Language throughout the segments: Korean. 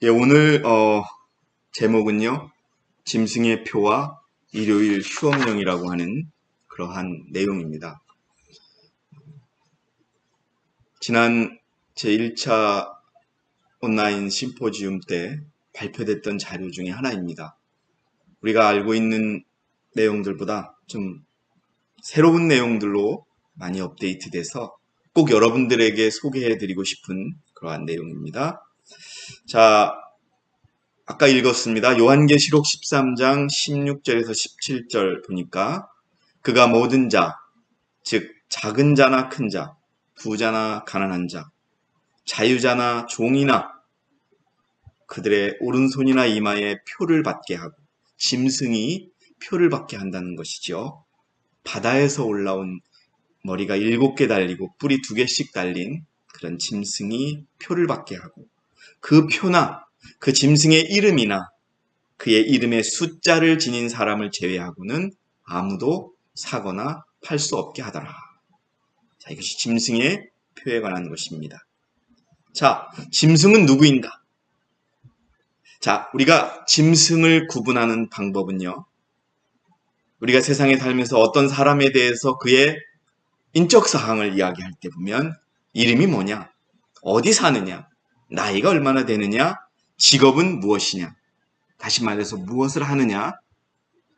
예, 오늘 제목은요, 짐승의 표와 일요일 휴업령이라고 하는 그러한 내용입니다. 지난 제1차 온라인 심포지움 때 발표됐던 자료 중에 하나입니다. 우리가 알고 있는 내용들보다 좀 새로운 내용들로 많이 업데이트돼서 꼭 여러분들에게 소개해드리고 싶은 그러한 내용입니다. 자, 아까 읽었습니다. 요한계시록 13장 16절에서 17절 보니까 그가 모든 자, 즉 작은 자나 큰 자, 부자나 가난한 자, 자유자나 종이나 그들의 오른손이나 이마에 표를 받게 하고 짐승이 표를 받게 한다는 것이죠. 바다에서 올라온 머리가 7개 달리고 뿔이 2개씩 달린 그런 짐승이 표를 받게 하고 그 표나 그 짐승의 이름이나 그의 이름의 숫자를 지닌 사람을 제외하고는 아무도 사거나 팔 수 없게 하더라. 자, 이것이 짐승의 표에 관한 것입니다. 자, 짐승은 누구인가? 자, 우리가 짐승을 구분하는 방법은요, 우리가 세상에 살면서 어떤 사람에 대해서 그의 인적 사항을 이야기할 때 보면 이름이 뭐냐, 어디 사느냐, 나이가 얼마나 되느냐, 직업은 무엇이냐, 다시 말해서 무엇을 하느냐,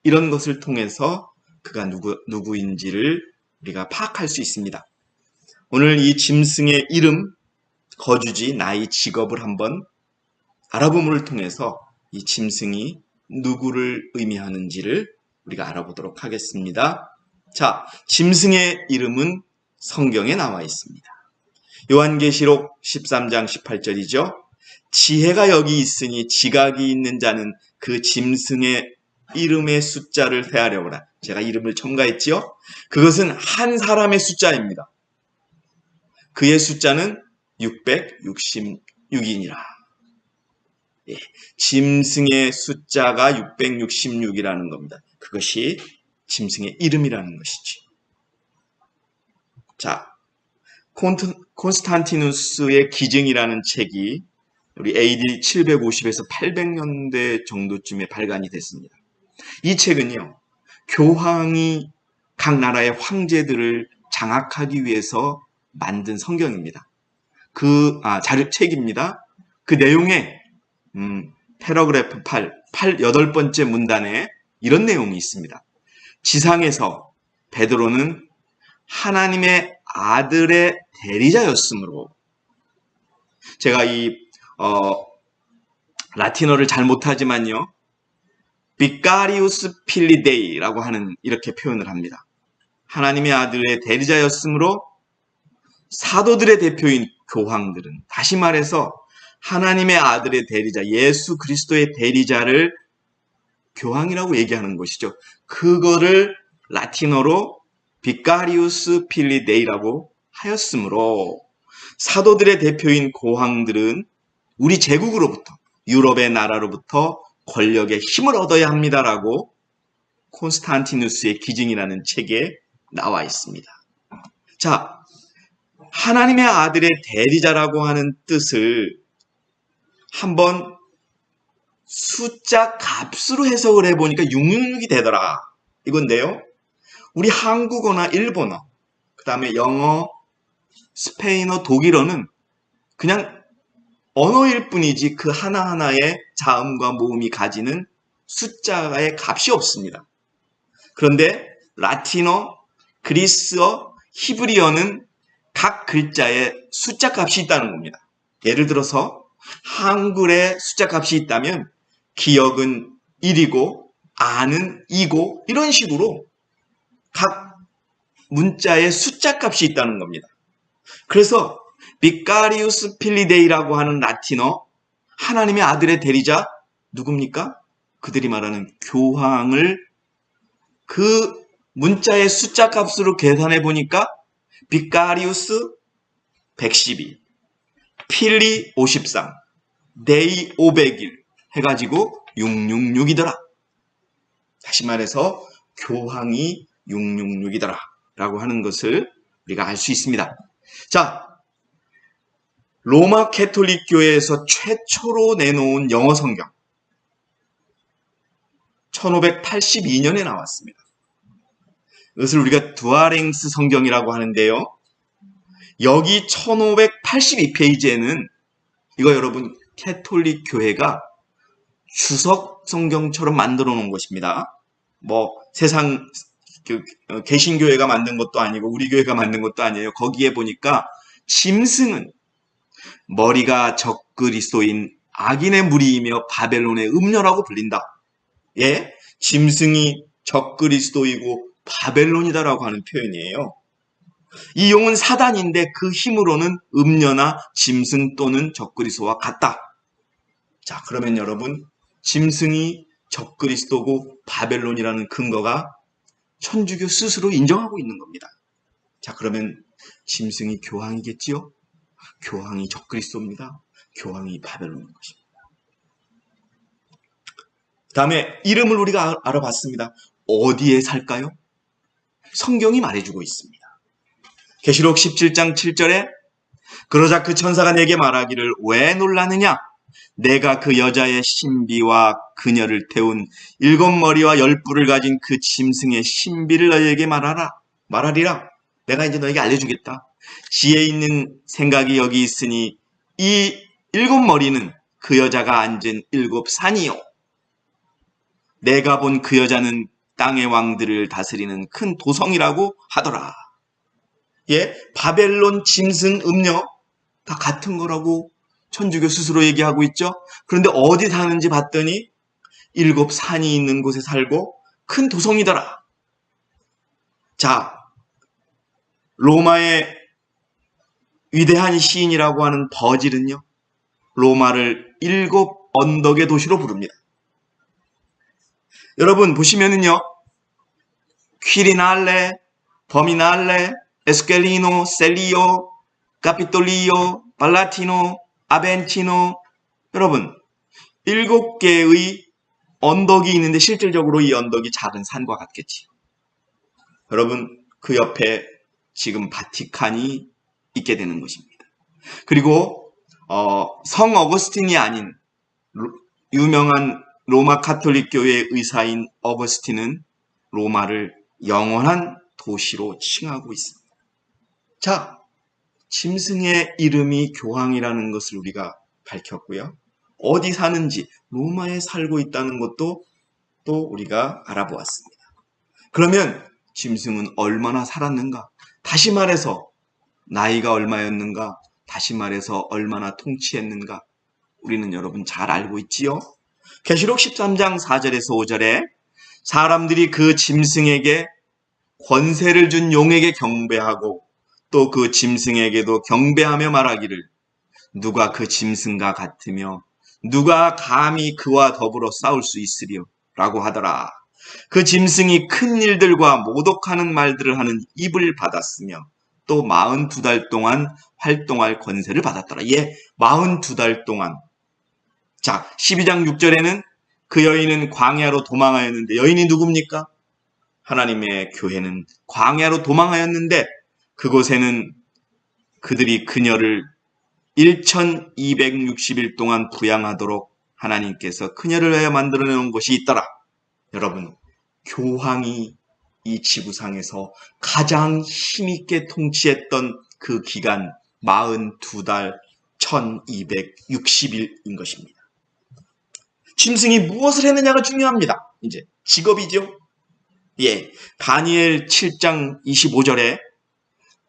이런 것을 통해서 그가 누구인지를 우리가 파악할 수 있습니다. 오늘 이 짐승의 이름, 거주지, 나이, 직업을 한번 알아봄을 통해서 이 짐승이 누구를 의미하는지를 우리가 알아보도록 하겠습니다. 자, 짐승의 이름은 성경에 나와 있습니다. 요한계시록 13장 18절이죠. 지혜가 여기 있으니 지각이 있는 자는 그 짐승의 이름의 숫자를 헤아려보라. 제가 이름을 첨가했지요. 그것은 한 사람의 숫자입니다. 그의 숫자는 666이니라. 예, 짐승의 숫자가 666이라는 겁니다. 그것이 짐승의 이름이라는 것이지. 자, 콘스탄티누스의 기증이라는 책이 우리 AD 750에서 800년대 정도쯤에 발간이 됐습니다. 이 책은요, 교황이 각 나라의 황제들을 장악하기 위해서 만든 성경입니다. 책입니다. 그 내용에 패러그래프 8번째 문단에 이런 내용이 있습니다. 지상에서 베드로는 하나님의 아들의 대리자였으므로, 제가 이 라틴어를 잘 못하지만요, 비카리우스 필리데이라고 하는 이렇게 표현을 합니다. 하나님의 아들의 대리자였으므로 사도들의 대표인 교황들은, 다시 말해서 하나님의 아들의 대리자, 예수 그리스도의 대리자를 교황이라고 얘기하는 것이죠. 그거를 라틴어로 비카리우스 필리데이라고 하였으므로 사도들의 대표인 교황들은 우리 제국으로부터, 유럽의 나라로부터 권력의 힘을 얻어야 합니다라고 콘스탄티누스의 기증이라는 책에 나와 있습니다. 자, 하나님의 아들의 대리자라고 하는 뜻을 한번 숫자 값으로 해석을 해보니까 666이 되더라. 이건데요, 우리 한국어나 일본어, 그 다음에 영어, 스페인어, 독일어는 그냥 언어일 뿐이지 그 하나하나의 자음과 모음이 가지는 숫자의 값이 없습니다. 그런데 라틴어, 그리스어, 히브리어는 각 글자에 숫자 값이 있다는 겁니다. 예를 들어서 한글에 숫자 값이 있다면 기억은 1이고 아는 2고 이런 식으로 각 문자에 숫자 값이 있다는 겁니다. 그래서 비카리우스 필리데이라고 하는 라틴어, 하나님의 아들의 대리자 누굽니까? 그들이 말하는 교황을 그 문자의 숫자 값으로 계산해 보니까 비카리우스 112, 필리 53, 데이 500일 해가지고 666이더라. 다시 말해서 교황이 666이더라 라고 하는 것을 우리가 알 수 있습니다. 자, 로마 캐톨릭 교회에서 최초로 내놓은 영어 성경 1582년에 나왔습니다. 이것을 우리가 두아랭스 성경이라고 하는데요. 여기 1582페이지에는 이거 여러분 캐톨릭 교회가 주석 성경처럼 만들어 놓은 것입니다. 뭐 세상 개신교회가 만든 것도 아니고 우리 교회가 만든 것도 아니에요. 거기에 보니까 짐승은 머리가 적그리스도인 악인의 무리이며 바벨론의 음녀라고 불린다. 예, 짐승이 적그리스도이고 바벨론이다라고 하는 표현이에요. 이 용은 사단인데 그 힘으로는 음녀나 짐승 또는 적그리스도와 같다. 자, 그러면 여러분 짐승이 적그리스도고 바벨론이라는 근거가 천주교 스스로 인정하고 있는 겁니다. 자, 그러면 짐승이 교황이겠지요? 교황이 적그리스도입니다. 교황이 바벨론인 것입니다. 그 다음에 이름을 우리가 알아봤습니다. 어디에 살까요? 성경이 말해주고 있습니다. 계시록 17장 7절에 그러자 그 천사가 내게 말하기를 왜 놀라느냐? 내가 그 여자의 신비와 그녀를 태운 7머리와 10뿔을 가진 그 짐승의 신비를 너희에게 말하리라. 내가 이제 너에게 알려주겠다. 지혜 있는 생각이 여기 있으니 이 7머리는 그 여자가 앉은 7산이요. 내가 본 그 여자는 땅의 왕들을 다스리는 큰 도성이라고 하더라. 예, 바벨론, 짐승, 음녀 다 같은 거라고 천주교 스스로 얘기하고 있죠. 그런데 어디 사는지 봤더니 7산이 있는 곳에 살고 큰 도성이더라. 자, 로마의 위대한 시인이라고 하는 버질은요, 로마를 7 언덕의 도시로 부릅니다. 여러분 보시면은요, 퀴리날레, 버미날레, 에스켈리노, 셀리오, 카피톨리오, 발라티노, 아벤티노, 여러분 7개의 언덕이 있는데 실질적으로 이 언덕이 작은 산과 같겠지요. 여러분 그 옆에 지금 바티칸이 있게 되는 것입니다. 그리고 성 어거스틴이 아닌 유명한 로마 카톨릭 교회의 의사인 어거스틴은 로마를 영원한 도시로 칭하고 있습니다. 자, 짐승의 이름이 교황이라는 것을 우리가 밝혔고요. 어디 사는지 로마에 살고 있다는 것도 또 우리가 알아보았습니다. 그러면 짐승은 얼마나 살았는가? 다시 말해서 나이가 얼마였는가? 다시 말해서 얼마나 통치했는가? 우리는 여러분 잘 알고 있지요? 계시록 13장 4절에서 5절에 사람들이 그 짐승에게 권세를 준 용에게 경배하고 또 그 짐승에게도 경배하며 말하기를 누가 그 짐승과 같으며 누가 감히 그와 더불어 싸울 수 있으리요? 라고 하더라. 그 짐승이 큰 일들과 모독하는 말들을 하는 입을 받았으며 또 42달 동안 활동할 권세를 받았더라. 예, 42달 동안. 자, 12장 6절에는 그 여인은 광야로 도망하였는데 여인이 누굽니까? 하나님의 교회는 광야로 도망하였는데 그곳에는 그들이 그녀를 1260일 동안 부양하도록 하나님께서 그녀를 위하여 만들어 놓은 곳이 있더라. 여러분, 교황이 이 지구상에서 가장 힘있게 통치했던 그 기간 42달 1260일인 것입니다. 짐승이 무엇을 했느냐가 중요합니다. 이제 직업이죠. 예, 다니엘 7장 25절에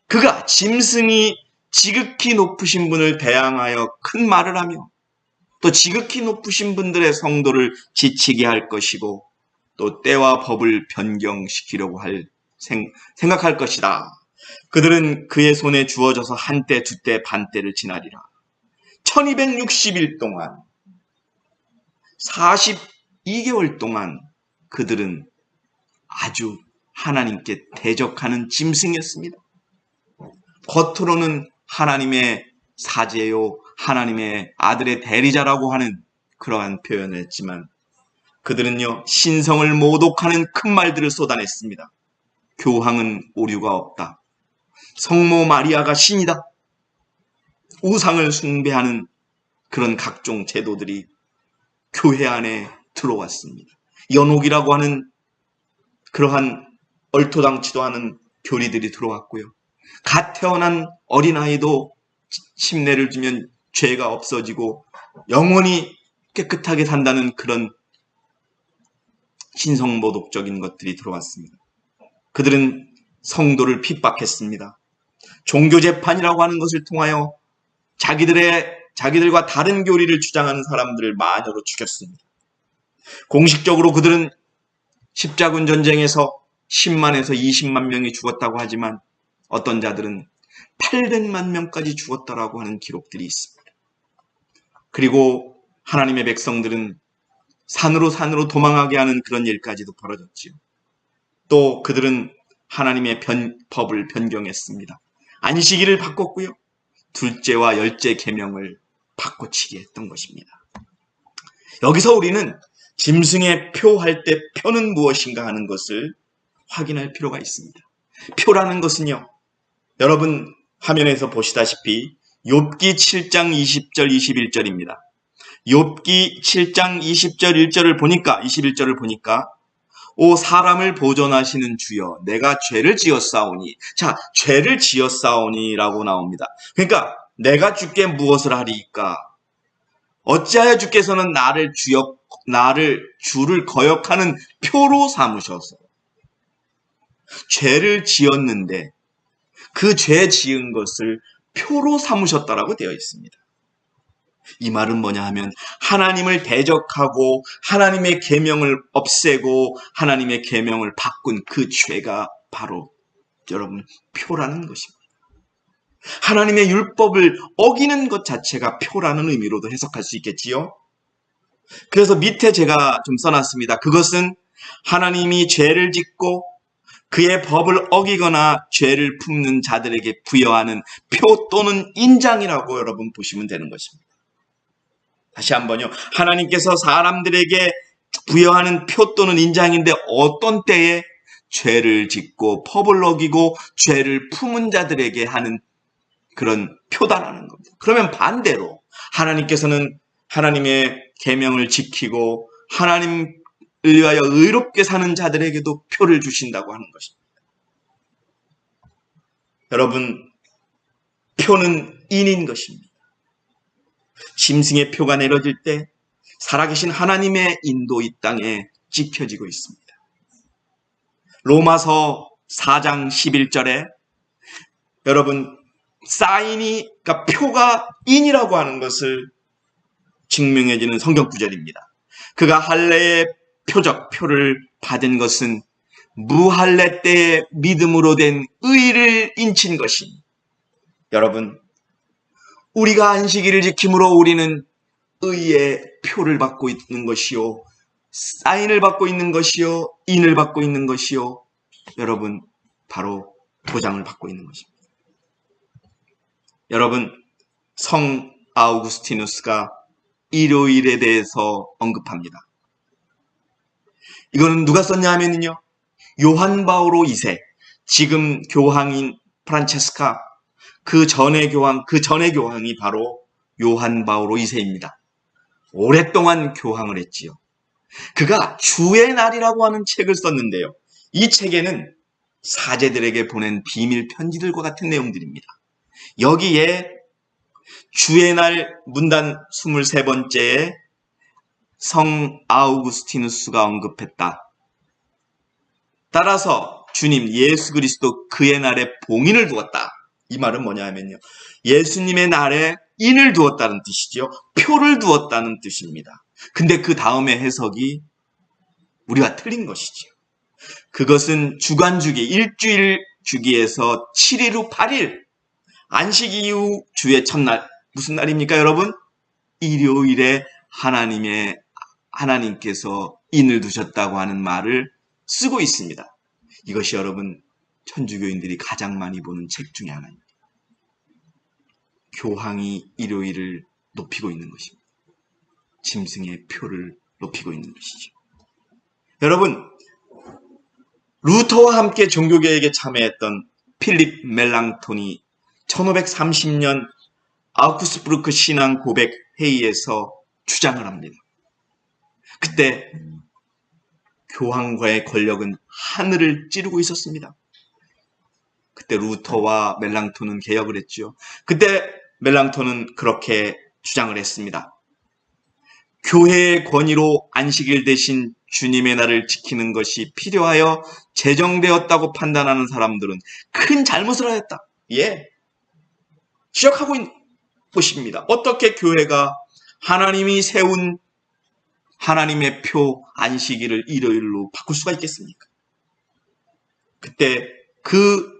그가 짐승이 지극히 높으신 분을 대항하여 큰 말을 하며 또 지극히 높으신 분들의 성도를 지치게 할 것이고 또 때와 법을 변경시키려고 생각할 것이다. 그들은 그의 손에 주어져서 한때, 두때, 반때를 지나리라. 1260일 동안 42개월 동안 그들은 아주 하나님께 대적하는 짐승이었습니다. 겉으로는 하나님의 사제요, 하나님의 아들의 대리자라고 하는 그러한 표현을 했지만 그들은요, 신성을 모독하는 큰 말들을 쏟아냈습니다. 교황은 오류가 없다. 성모 마리아가 신이다. 우상을 숭배하는 그런 각종 제도들이 교회 안에 들어왔습니다. 연옥이라고 하는 그러한 얼토당치도 않은 교리들이 들어왔고요. 갓 태어난 어린아이도 침례를 주면 죄가 없어지고 영원히 깨끗하게 산다는 그런 신성모독적인 것들이 들어왔습니다. 그들은 성도를 핍박했습니다. 종교재판이라고 하는 것을 통하여 자기들과 다른 교리를 주장하는 사람들을 마녀로 죽였습니다. 공식적으로 그들은 십자군 전쟁에서 10만에서 20만 명이 죽었다고 하지만 어떤 자들은 800만 명까지 죽었다라고 하는 기록들이 있습니다. 그리고 하나님의 백성들은 산으로 도망하게 하는 그런 일까지도 벌어졌지요. 또 그들은 하나님의 법을 변경했습니다. 안식일을 바꿨고요. 둘째와 열째 계명을 바꿔치기 했던 것입니다. 여기서 우리는 짐승의 표할 때 표는 무엇인가 하는 것을 확인할 필요가 있습니다. 표라는 것은요, 여러분 화면에서 보시다시피 욥기 7장 20절 21절입니다. 욥기 7장 20절 1절을 보니까 21절을 보니까 오 사람을 보존하시는 주여 내가 죄를 지었사오니, 자 죄를 지었사오니 라고 나옵니다. 그러니까 내가 주께 무엇을 하리이까? 어찌하여 주께서는 나를 주를 거역하는 표로 삼으셔서 죄를 지었는데 그 죄 지은 것을 표로 삼으셨다라고 되어 있습니다. 이 말은 뭐냐 하면 하나님을 대적하고 하나님의 계명을 없애고 하나님의 계명을 바꾼 그 죄가 바로 여러분 표라는 것입니다. 하나님의 율법을 어기는 것 자체가 표라는 의미로도 해석할 수 있겠지요. 그래서 밑에 제가 좀 써놨습니다. 그것은 하나님이 죄를 짓고 그의 법을 어기거나 죄를 품는 자들에게 부여하는 표 또는 인장이라고 여러분 보시면 되는 것입니다. 다시 한번요. 하나님께서 사람들에게 부여하는 표 또는 인장인데 어떤 때에 죄를 짓고 법을 어기고 죄를 품은 자들에게 하는 그런 표다라는 겁니다. 그러면 반대로 하나님께서는 하나님의 계명을 지키고 하나님을 위하여 의롭게 사는 자들에게도 표를 주신다고 하는 것입니다. 여러분, 표는 인인 것입니다. 짐승의 표가 내려질 때 살아계신 하나님의 인도 이 땅에 지켜지고 있습니다. 로마서 4장 11절에 여러분 사인이, 그러니까 표가 인이라고 하는 것을 증명해주는 성경 구절입니다. 그가 할례의 표를 받은 것은 무할례 때의 믿음으로 된 의를 인친 것이니, 여러분 우리가 안식일을 지킴으로 우리는 의의 표를 받고 있는 것이요, 사인을 받고 있는 것이요, 인을 받고 있는 것이요, 여러분 바로 도장을 받고 있는 것입니다. 여러분 성 아우구스티누스가 일요일에 대해서 언급합니다. 이거는 누가 썼냐 하면요, 요한 바오로 2세, 지금 교황인 프란체스카, 그 전의 교황이 바로 요한 바오로 2세입니다. 오랫동안 교황을 했지요. 그가 주의 날이라고 하는 책을 썼는데요. 이 책에는 사제들에게 보낸 비밀 편지들과 같은 내용들입니다. 여기에 주의 날 문단 23번째에 성 아우구스티누스가 언급했다. 따라서 주님 예수 그리스도 그의 날에 봉인을 두었다. 이 말은 뭐냐 하면요, 예수님의 날에 인을 두었다는 뜻이죠. 표를 두었다는 뜻입니다. 근데 그 다음에 해석이 우리가 틀린 것이죠. 그것은 주간주기, 일주일 주기에서 7일 후 8일, 안식 이후 주의 첫날, 무슨 날입니까 여러분? 일요일에 하나님께서 인을 두셨다고 하는 말을 쓰고 있습니다. 이것이 여러분 천주교인들이 가장 많이 보는 책 중에 하나입니다. 교황이 일요일을 높이고 있는 것입니다. 짐승의 표를 높이고 있는 것이죠. 여러분, 루터와 함께 종교개혁에 참여했던 필립 멜랑톤이 1530년 아우크스부르크 신앙 고백 회의에서 주장을 합니다. 그때 교황과의 권력은 하늘을 찌르고 있었습니다. 그때 루터와 멜랑톤은 개혁을 했죠. 그때 멜랑톤은 그렇게 주장을 했습니다. 교회의 권위로 안식일 대신 주님의 날을 지키는 것이 필요하여 제정되었다고 판단하는 사람들은 큰 잘못을 하였다. 지적하고 있는 것입니다. 어떻게 교회가 하나님이 세운 하나님의 표 안식일을 일요일로 바꿀 수가 있겠습니까? 그때 그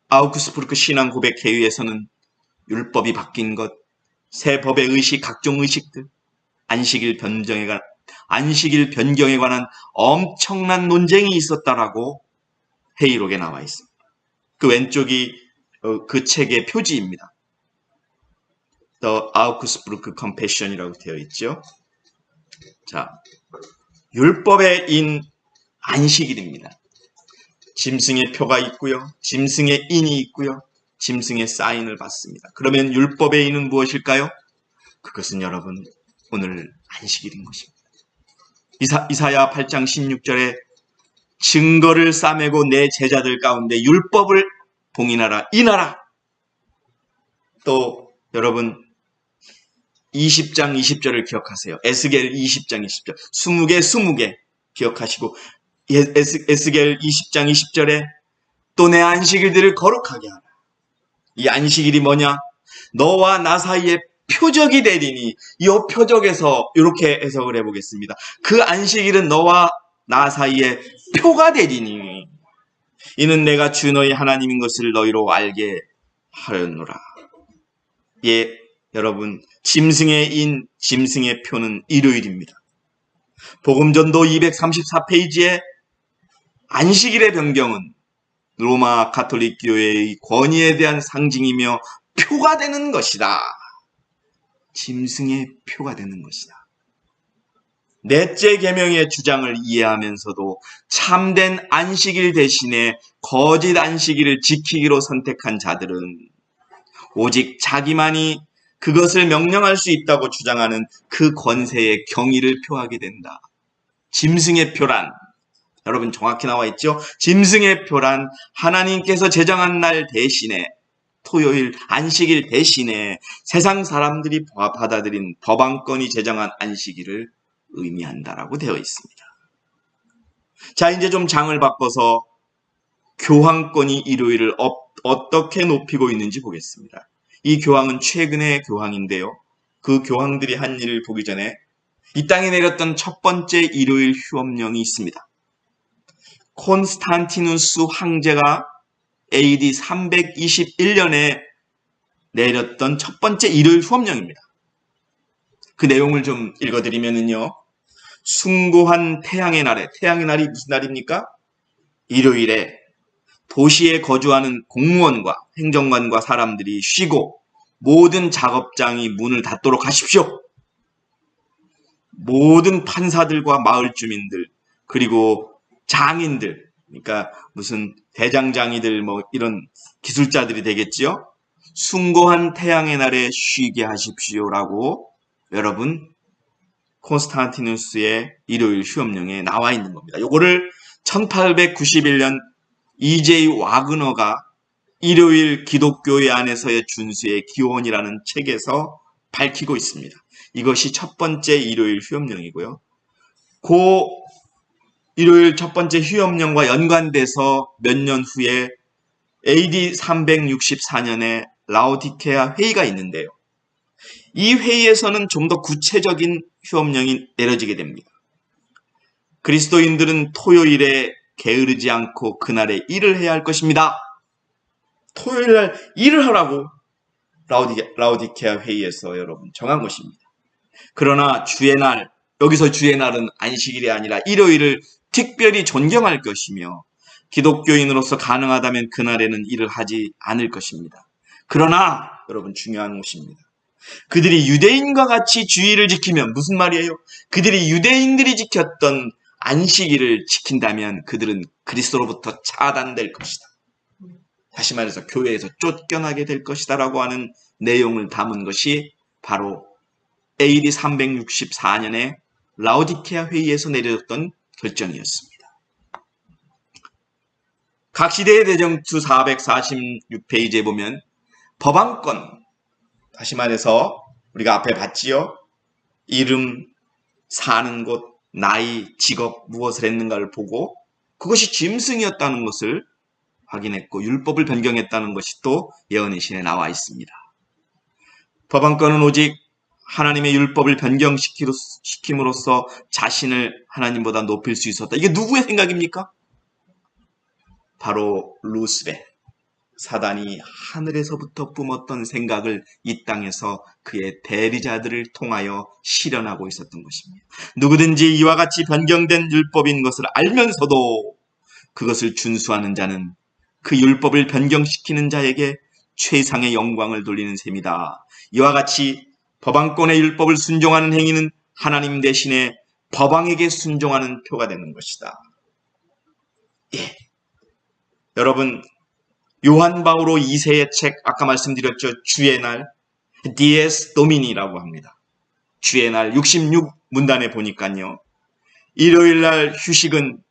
아우크스부르크 신앙 고백 회의에서는 율법이 바뀐 것, 새 법의 의식, 각종 의식들, 안식일 변경에 관한 엄청난 논쟁이 있었다라고 회의록에 나와 있습니다. 그 왼쪽이 그 책의 표지입니다. The Augsburg Confession이라고 되어 있죠. 자, 율법의 인 안식일입니다. 짐승의 표가 있고요. 짐승의 인이 있고요. 짐승의 사인을 받습니다. 그러면 율법의 인은 무엇일까요? 그것은 여러분 오늘 안식일인 것입니다. 이사야 8장 16절에 증거를 싸매고 내 제자들 가운데 율법을 봉인하라, 인하라. 또 여러분 20장 20절을 기억하세요. 에스겔 20장 20절 20개 기억하시고 에스겔 20장 20절에 또 내 안식일들을 거룩하게 하라. 이 안식일이 뭐냐? 너와 나 사이에 표적이 되리니, 이 표적에서 이렇게 해석을 해보겠습니다. 그 안식일은 너와 나 사이에 표가 되리니 이는 내가 주 너희 하나님인 것을 너희로 알게 하려노라. 여러분, 짐승의 인, 짐승의 표는 일요일입니다. 복음전도 234페이지에 안식일의 변경은 로마 가톨릭 교회의 권위에 대한 상징이며 표가 되는 것이다. 짐승의 표가 되는 것이다. 넷째 계명의 주장을 이해하면서도 참된 안식일 대신에 거짓 안식일을 지키기로 선택한 자들은 오직 자기만이 그것을 명령할 수 있다고 주장하는 그 권세의 경의를 표하게 된다. 짐승의 표란, 여러분 정확히 나와 있죠? 짐승의 표란 하나님께서 제정한 날 대신에, 토요일 안식일 대신에 세상 사람들이 받아들인 법안권이 제정한 안식일을 의미한다라고 되어 있습니다. 자, 이제 좀 장을 바꿔서 교황권이 일요일을 어떻게 높이고 있는지 보겠습니다. 이 교황은 최근의 교황인데요. 그 교황들이 한 일을 보기 전에 이 땅에 내렸던 첫 번째 일요일 휴업령이 있습니다. 콘스탄티누스 황제가 AD 321년에 내렸던 첫 번째 일요일 휴업령입니다. 그 내용을 좀 읽어드리면요. 숭고한 태양의 날에, 태양의 날이 무슨 날입니까? 일요일에 도시에 거주하는 공무원과 행정관과 사람들이 쉬고 모든 작업장이 문을 닫도록 하십시오. 모든 판사들과 마을 주민들, 그리고 장인들, 그러니까 무슨 대장장이들 이런 기술자들이 되겠지요. 숭고한 태양의 날에 쉬게 하십시오라고 여러분 콘스탄티누스의 일요일 휴업령에 나와 있는 겁니다. 요거를 1891년 이제이 와그너가 일요일 기독교회 안에서의 준수의 기원이라는 책에서 밝히고 있습니다. 이것이 첫 번째 일요일 휴업령이고요. 그 일요일 첫 번째 휴업령과 연관돼서 몇 년 후에 AD 364년에 라오디케아 회의가 있는데요. 이 회의에서는 좀 더 구체적인 휴업령이 내려지게 됩니다. 그리스도인들은 토요일에 게으르지 않고 그날에 일을 해야 할 것입니다. 토요일날 일을 하라고 라오디케아 회의에서 여러분 정한 것입니다. 그러나 주의 날, 여기서 주의 날은 안식일이 아니라 일요일을 특별히 존경할 것이며 기독교인으로서 가능하다면 그날에는 일을 하지 않을 것입니다. 그러나 여러분 중요한 것입니다. 그들이 유대인과 같이 주일을 지키면, 무슨 말이에요? 그들이 유대인들이 지켰던 안식일을 지킨다면 그들은 그리스도로부터 차단될 것이다. 다시 말해서 교회에서 쫓겨나게 될 것이다라고 하는 내용을 담은 것이 바로 AD 364년에 라오디케아 회의에서 내려졌던 결정이었습니다. 각 시대의 대정투 446페이지에 보면 법안권, 다시 말해서 우리가 앞에 봤지요. 이름, 사는 곳, 나이, 직업, 무엇을 했는가를 보고 그것이 짐승이었다는 것을 확인했고 율법을 변경했다는 것이 또 예언의 신에 나와 있습니다. 법안권은 오직 하나님의 율법을 변경시킴으로써 자신을 하나님보다 높일 수 있었다. 이게 누구의 생각입니까? 바로 루스벨, 사단이 하늘에서부터 뿜었던 생각을 이 땅에서 그의 대리자들을 통하여 실현하고 있었던 것입니다. 누구든지 이와 같이 변경된 율법인 것을 알면서도 그것을 준수하는 자는 그 율법을 변경시키는 자에게 최상의 영광을 돌리는 셈이다. 이와 같이 법안권의 율법을 순종하는 행위는 하나님 대신에 법왕에게 순종하는 표가 되는 것이다. 예. 여러분, 요한 바오로 2세의 책, 아까 말씀드렸죠. 주의 날, 디에스 도미니라고 합니다. 주의 날 66문단에 보니까요. 일요일 날 휴식은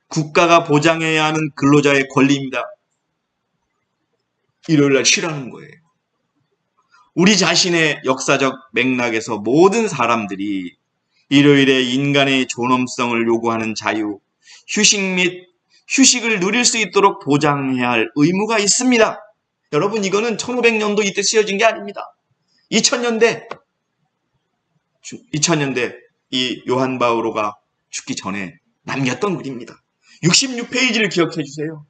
국가가 보장해야 하는 근로자의 권리입니다. 일요일 날 쉬라는 거예요. 우리 자신의 역사적 맥락에서 모든 사람들이 일요일에 인간의 존엄성을 요구하는 자유, 휴식 및 휴식을 누릴 수 있도록 보장해야 할 의무가 있습니다. 여러분, 이거는 1500년도 이때 쓰여진 게 아닙니다. 2000년대 이 요한 바오로가 죽기 전에 남겼던 글입니다. 66페이지를 기억해 주세요.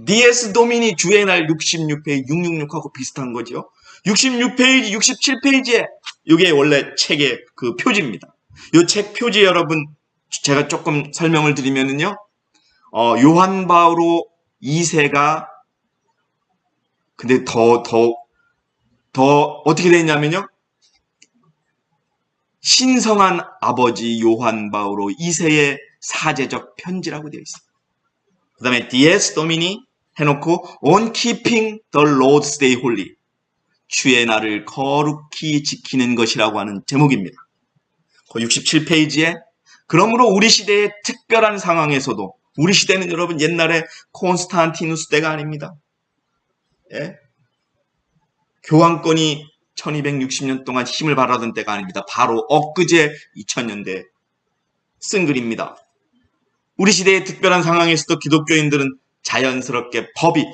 디에스 도미니 주의 날 66페이지, 666하고 비슷한 거죠. 66페이지, 67페이지에 이게 원래 책의 그 표지입니다. 이 책 표지 여러분 제가 조금 설명을 드리면은요. 요한 바오로 2세가 근데 더 어떻게 됐냐면요. 신성한 아버지 요한 바오로 2세의 사제적 편지라고 되어 있습니다. 그 다음에 디에스 도미니 해놓고 On keeping the Lord's Day holy, 주의 날을 거룩히 지키는 것이라고 하는 제목입니다. 그 67페이지에 그러므로 우리 시대의 특별한 상황에서도 우리 시대는 여러분 옛날에 콘스탄티누스 때가 아닙니다. 예? 교황권이 1260년 동안 힘을 발휘하던 때가 아닙니다. 바로 엊그제 2000년대 쓴 글입니다. 우리 시대의 특별한 상황에서도 기독교인들은 자연스럽게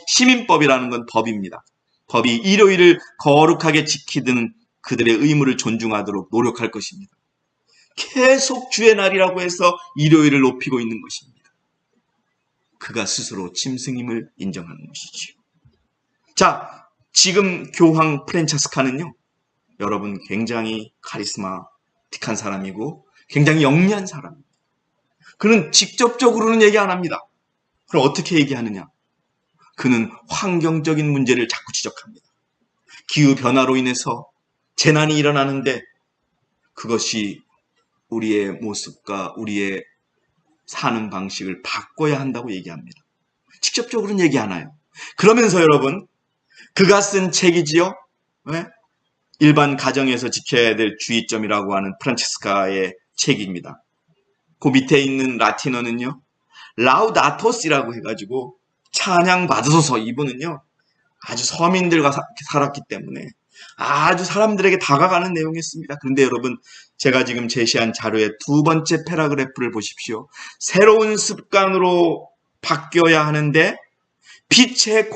시민법이라는 건 법입니다. 법이 일요일을 거룩하게 지키는 그들의 의무를 존중하도록 노력할 것입니다. 계속 주의 날이라고 해서 일요일을 높이고 있는 것입니다. 그가 스스로 짐승임을 인정하는 것이지요. 자, 지금 교황 프란체스카는요, 여러분 굉장히 카리스마틱한 사람이고 굉장히 영리한 사람입니다. 그는 직접적으로는 얘기 안 합니다. 그럼 어떻게 얘기하느냐? 그는 환경적인 문제를 자꾸 지적합니다. 기후변화로 인해서 재난이 일어나는데 그것이 우리의 모습과 우리의 사는 방식을 바꿔야 한다고 얘기합니다. 직접적으로는 얘기 안 해요. 그러면서 여러분, 그가 쓴 책이지요. 네? 일반 가정에서 지켜야 될 주의점이라고 하는 프란체스카의 책입니다. 그 밑에 있는 라틴어는요. 라우다토시라고 해가지고 찬양 받으소서. 이분은요. 아주 서민들과 살았기 때문에 아주 사람들에게 다가가는 내용이었습니다. 그런데 여러분, 제가 지금 제시한 자료의 두 번째 패러그래프를 보십시오. 새로운 습관으로 바뀌어야 하는데 빛의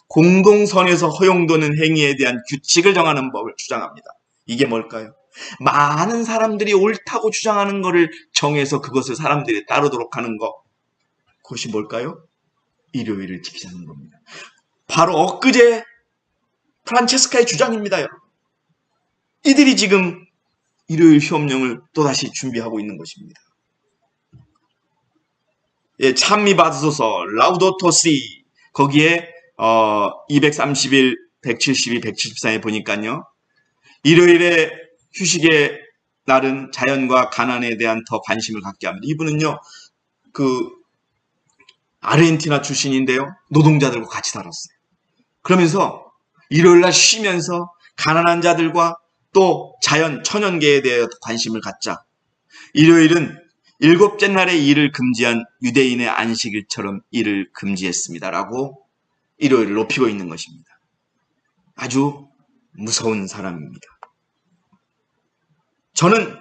공동선에서 허용되는 행위에 대한 규칙을 정하는 법을 주장합니다. 이게 뭘까요? 많은 사람들이 옳다고 주장하는 것을 정해서 그것을 사람들이 따르도록 하는 것. 그것이 뭘까요? 일요일을 지키자는 겁니다. 바로 엊그제 프란체스카의 주장입니다. 여러분. 이들이 지금 일요일 휴업령을 또다시 준비하고 있는 것입니다. 예, 찬미 받으소서 라우도토시 거기에 231, 172, 174에 보니까요. 일요일에 휴식의 날은 자연과 가난에 대한 더 관심을 갖게 합니다. 이분은요. 아르헨티나 출신인데요. 노동자들과 같이 살았어요. 그러면서 일요일날 쉬면서 가난한 자들과 또 자연, 천연계에 대해 관심을 갖자. 일요일은 일곱째 날에 일을 금지한 유대인의 안식일처럼 일을 금지했습니다라고 일요일을 높이고 있는 것입니다. 아주 무서운 사람입니다. 저는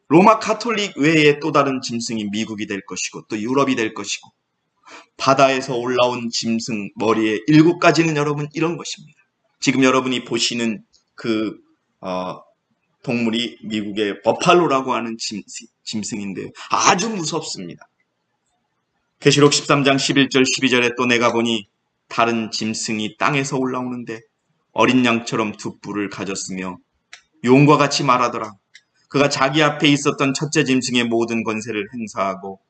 로마 카톨릭 외에 또 다른 짐승이 미국이 될 것이고 또 유럽이 될 것이고 바다에서 올라온 짐승 머리에 7가지는 여러분 이런 것입니다. 지금 여러분이 보시는 그 동물이 미국의 버팔로라고 하는 짐승인데요. 아주 무섭습니다. 계시록 13장 11절 12절에 또 내가 보니 다른 짐승이 땅에서 올라오는데 어린 양처럼 두 뿔을 가졌으며 용과 같이 말하더라. 그가 자기 앞에 있었던 첫째 짐승의 모든 권세를 행사하고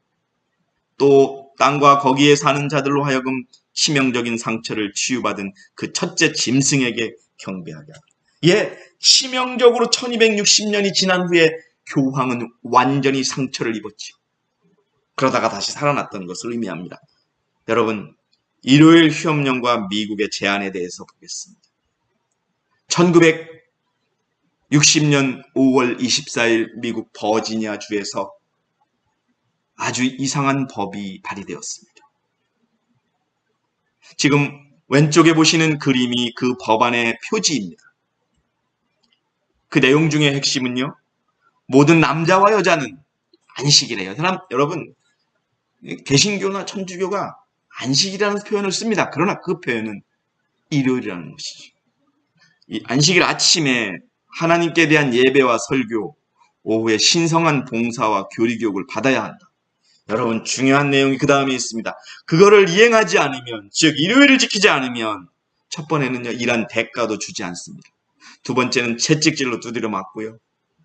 또 땅과 거기에 사는 자들로 하여금 치명적인 상처를 치유받은 그 첫째 짐승에게 경배하게 하라. 예, 치명적으로 1260년이 지난 후에 교황은 완전히 상처를 입었지요. 그러다가 다시 살아났던 것을 의미합니다. 여러분, 일요일 휴업령과 미국의 제안에 대해서 보겠습니다. 1960년 5월 24일 미국 버지니아 주에서 아주 이상한 법이 발의되었습니다. 지금 왼쪽에 보시는 그림이 그 법안의 표지입니다. 그 내용 중에 핵심은요. 모든 남자와 여자는 안식이래요. 여러분, 개신교나 천주교가 안식이라는 표현을 씁니다. 그러나 그 표현은 일요일이라는 것이죠. 이 안식일 아침에 하나님께 대한 예배와 설교, 오후에 신성한 봉사와 교리교육을 받아야 한다. 여러분, 중요한 내용이 그 다음에 있습니다. 그거를 이행하지 않으면, 즉 일요일을 지키지 않으면 첫 번에는요, 일한 대가도 주지 않습니다. 두 번째는 채찍질로 두드려 맞고요.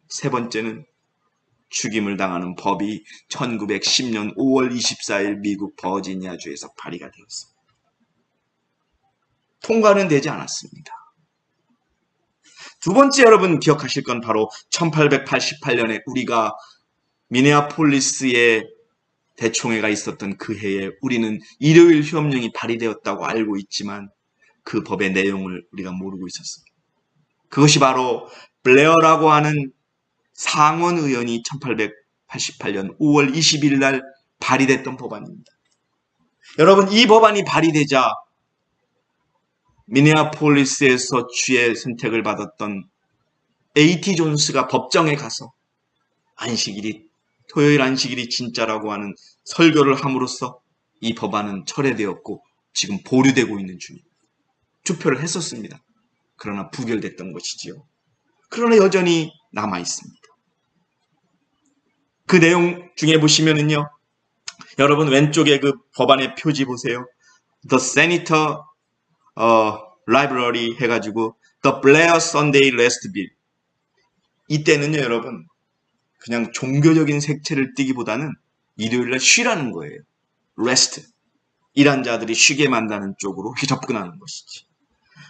세 번째는 죽임을 당하는 법이 1910년 5월 24일 미국 버지니아주에서 발의가 되었습니다. 통과는 되지 않았습니다. 두 번째 여러분 기억하실 건 바로 1888년에 우리가 미네아폴리스에 대총회가 있었던 그 해에 우리는 일요일 휴업령이 발의되었다고 알고 있지만 그 법의 내용을 우리가 모르고 있었습니다. 그것이 바로 블레어라고 하는 상원 의원이 1888년 5월 20일 날 발의됐던 법안입니다. 여러분, 이 법안이 발의되자 미네아폴리스에서 주의 선택을 받았던 A.T. 존스가 법정에 가서 토요일 안식일이 진짜라고 하는 설교를 함으로써 이 법안은 철회되었고 지금 보류되고 있는 중입니다. 투표를 했었습니다. 그러나 부결됐던 것이지요. 그러나 여전히 남아 있습니다. 그 내용 중에 보시면은요, 여러분 왼쪽에 그 법안의 표지 보세요. The Senator Library 해가지고 The Blair Sunday Rest Bill. 이때는요, 여러분 그냥 종교적인 색채를 띠기보다는 일요일날 쉬라는 거예요. Rest. 일한 자들이 쉬게 만드는 쪽으로 이렇게 접근하는 것이지.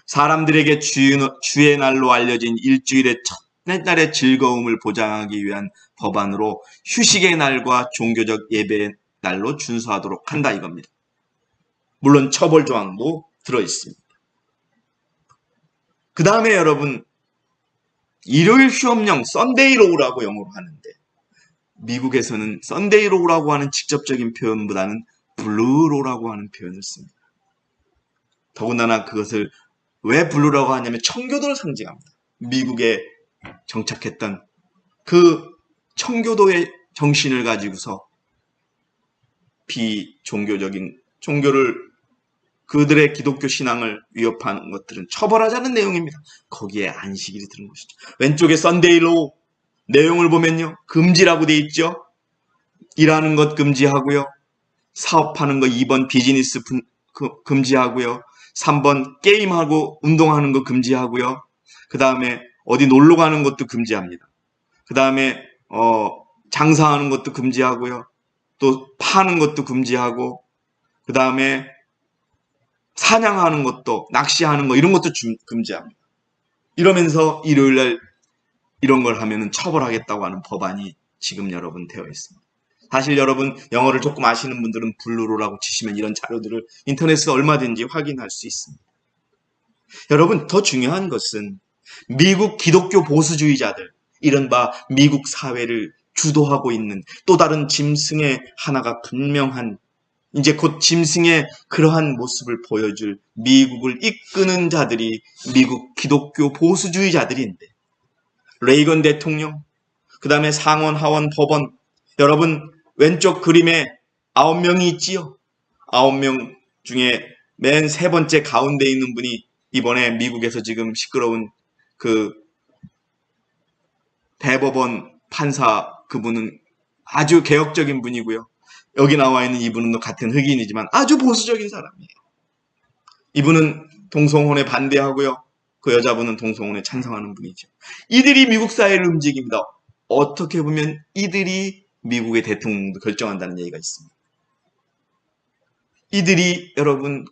사람들에게 주의 날로 알려진 일주일의 첫날의 즐거움을 보장하기 위한 법안으로 휴식의 날과 종교적 예배의 날로 준수하도록 한다 이겁니다. 물론 처벌 조항도 들어있습니다. 그 다음에 여러분 일요일 휴업령 썬데이 로우라고 영어로 하는데 미국에서는 썬데이 로우라고 하는 직접적인 표현보다는 블루 로우라고 하는 표현을 씁니다. 더군다나 그것을 왜 블루라고 하냐면 청교도를 상징합니다. 미국에 정착했던 그 청교도의 정신을 가지고서 비종교적인 종교를 그들의 기독교 신앙을 위협하는 것들은 처벌하자는 내용입니다. 거기에 안식일이 들은 것이죠. 왼쪽에 썬데이로 내용을 보면요. 금지라고 돼 있죠. 일하는 것 금지하고요. 사업하는 거 2번 비즈니스 금지하고요. 3번 게임하고 운동하는 거 금지하고요. 그 다음에 어디 놀러 가는 것도 금지합니다. 그 다음에 장사하는 것도 금지하고요. 또 파는 것도 금지하고 그 다음에 사냥하는 것도 낚시하는 거 이런 것도 금지합니다. 이러면서 일요일날 이런 걸 하면은 처벌하겠다고 하는 법안이 지금 여러분 되어 있습니다. 사실 여러분 영어를 조금 아시는 분들은 블루로라고 치시면 이런 자료들을 인터넷에서 얼마든지 확인할 수 있습니다. 여러분 더 중요한 것은 미국 기독교 보수주의자들, 이른바 미국 사회를 주도하고 있는 또 다른 짐승의 하나가 분명한, 이제 곧 짐승의 그러한 모습을 보여줄 미국을 이끄는 자들이 미국 기독교 보수주의자들인데, 레이건 대통령, 그 다음에 상원, 하원, 법원, 여러분 왼쪽 그림에 9명이 있지요. 9명 중에 맨 세 번째 가운데 있는 분이 이번에 미국에서 지금 시끄러운 그 대법원 판사, 그분은 아주 개혁적인 분이고요. 여기 나와 있는 이분은 같은 흑인이지만 아주 보수적인 사람이에요. 이분은 동성혼에 반대하고요. 그 여자분은 동성혼에 찬성하는 분이죠. 이들이 미국 사회를 움직입니다. 어떻게 보면 이들이 미국의 대통령도 결정한다는 얘기가 있습니다. 이들이 여러분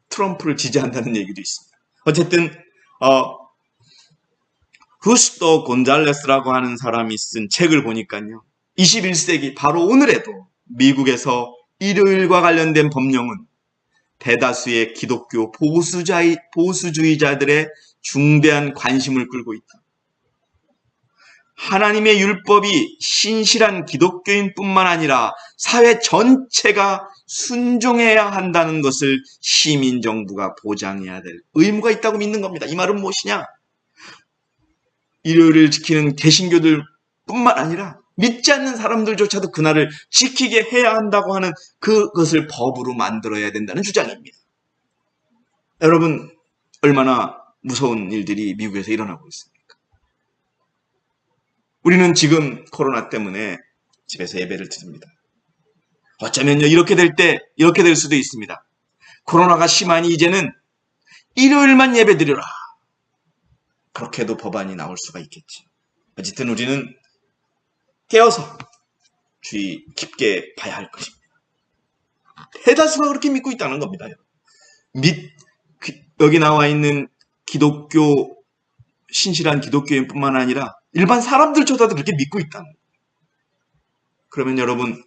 트럼프를 지지한다는 얘기도 있습니다. 어쨌든 후스토 곤잘레스라고 하는 사람이 쓴 책을 보니까요. 21세기 바로 오늘에도 미국에서 일요일과 관련된 법령은 대다수의 기독교 보수주의자들의 중대한 관심을 끌고 있다. 하나님의 율법이 신실한 기독교인뿐만 아니라 사회 전체가 순종해야 한다는 것을 시민정부가 보장해야 될 의무가 있다고 믿는 겁니다. 이 말은 무엇이냐? 일요일을 지키는 개신교들뿐만 아니라 믿지 않는 사람들조차도 그날을 지키게 해야 한다고 하는 그것을 법으로 만들어야 된다는 주장입니다. 여러분 얼마나 무서운 일들이 미국에서 일어나고 있습니까? 우리는 지금 코로나 때문에 집에서 예배를 드립니다. 어쩌면요 이렇게 될 수도 있습니다. 코로나가 심하니 이제는 일요일만 예배 드리라. 그렇게도 법안이 나올 수가 있겠지. 어쨌든 우리는 깨어서 주의 깊게 봐야 할 것입니다. 대다수가 그렇게 믿고 있다는 겁니다. 여기 나와 있는 신실한 기독교인뿐만 아니라 일반 사람들조차도 그렇게 믿고 있다는 거예요. 그러면 여러분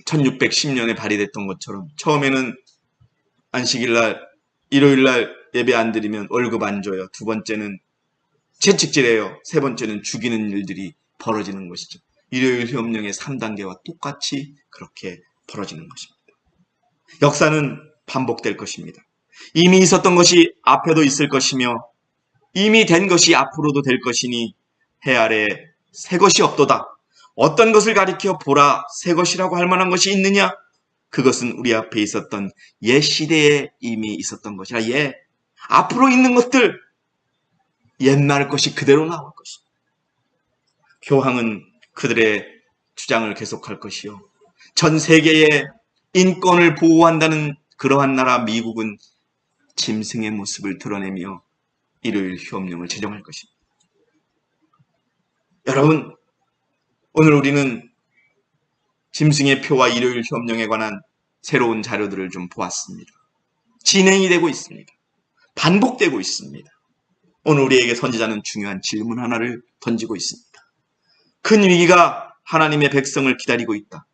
1610년에 발의됐던 것처럼 처음에는 안식일날 일요일날 예배 안 드리면 월급 안 줘요. 두 번째는 채찍질해요. 세 번째는 죽이는 일들이 벌어지는 것이죠. 일요일 협령의 3단계와 똑같이 그렇게 벌어지는 것입니다. 역사는 반복될 것입니다. 이미 있었던 것이 앞에도 있을 것이며 이미 된 것이 앞으로도 될 것이니 해 아래 새 것이 없도다. 어떤 것을 가리켜 보라 새 것이라고 할 만한 것이 있느냐? 그것은 우리 앞에 있었던 옛 시대에 이미 있었던 것이라 앞으로 있는 것들 옛날 것이 그대로 나올 것입니다. 교황은 그들의 주장을 계속할 것이요. 전 세계의 인권을 보호한다는 그러한 나라 미국은 짐승의 모습을 드러내며 일요일 휴업령을 제정할 것입니다. 여러분, 오늘 우리는 짐승의 표와 일요일 휴업령에 관한 새로운 자료들을 좀 보았습니다. 진행이 되고 있습니다. 반복되고 있습니다. 오늘 우리에게 선지자는 중요한 질문 하나를 던지고 있습니다. 큰 위기가 하나님의 백성을 기다리고 있다.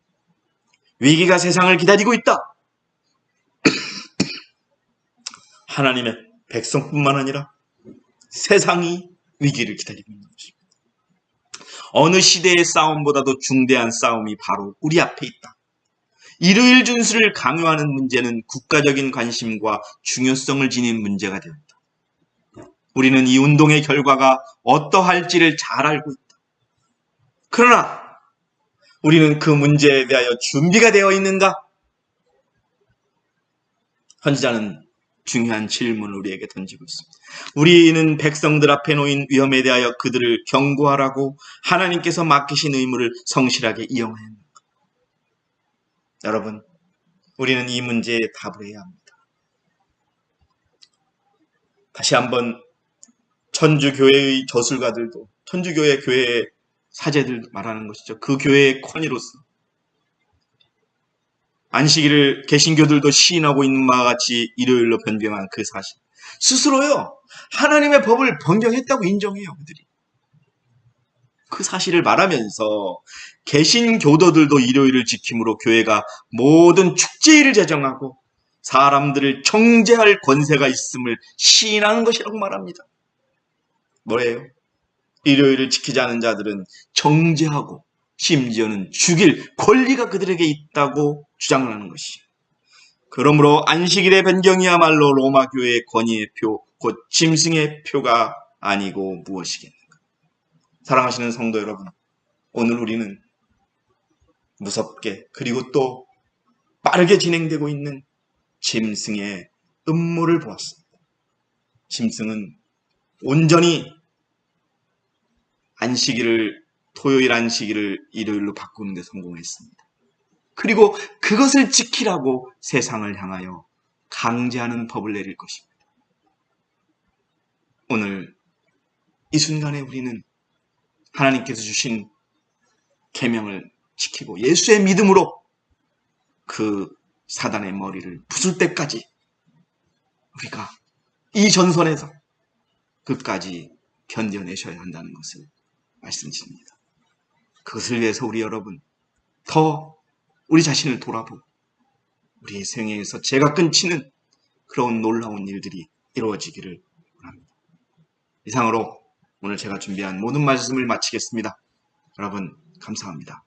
위기가 세상을 기다리고 있다. 하나님의 백성뿐만 아니라 세상이 위기를 기다리고 있는 것입니다. 어느 시대의 싸움보다도 중대한 싸움이 바로 우리 앞에 있다. 일요일 준수를 강요하는 문제는 국가적인 관심과 중요성을 지닌 문제가 되었다. 우리는 이 운동의 결과가 어떠할지를 잘 알고 있다. 그러나 우리는 그 문제에 대하여 준비가 되어 있는가? 선지자는 중요한 질문을 우리에게 던지고 있습니다. 우리는 백성들 앞에 놓인 위험에 대하여 그들을 경고하라고 하나님께서 맡기신 의무를 성실하게 이행해야 합니다. 여러분, 우리는 이 문제에 답을 해야 합니다. 다시 한번 천주교회의 저술가들도, 천주교회 교회의 사제들 말하는 것이죠. 그 교회의 권위로서 안식일을 개신교들도 시인하고 있는 바와 같이 일요일로 변경한 그 사실. 스스로요, 하나님의 법을 변경했다고 인정해요, 그들이. 그 사실을 말하면서 개신교도들도 일요일을 지킴으로 교회가 모든 축제일을 제정하고 사람들을 정죄할 권세가 있음을 시인하는 것이라고 말합니다. 뭐예요? 일요일을 지키지 않은 자들은 정죄하고 심지어는 죽일 권리가 그들에게 있다고 주장을 하는 것이죠. 그러므로 안식일의 변경이야말로 로마 교회의 권위의 표, 곧 짐승의 표가 아니고 무엇이겠는가. 사랑하시는 성도 여러분, 오늘 우리는 무섭게 그리고 또 빠르게 진행되고 있는 짐승의 음모를 보았습니다. 짐승은 온전히 토요일 안식일을 일요일로 바꾸는 데 성공했습니다. 그리고 그것을 지키라고 세상을 향하여 강제하는 법을 내릴 것입니다. 오늘 이 순간에 우리는 하나님께서 주신 계명을 지키고 예수의 믿음으로 그 사단의 머리를 부술 때까지 우리가 이 전선에서 끝까지 견뎌내셔야 한다는 것을 말씀드립니다. 그것을 위해서 우리 여러분 더 우리 자신을 돌아보고 우리의 생애에서 제가 끊치는 그런 놀라운 일들이 이루어지기를 원합니다. 이상으로 오늘 제가 준비한 모든 말씀을 마치겠습니다. 여러분 감사합니다.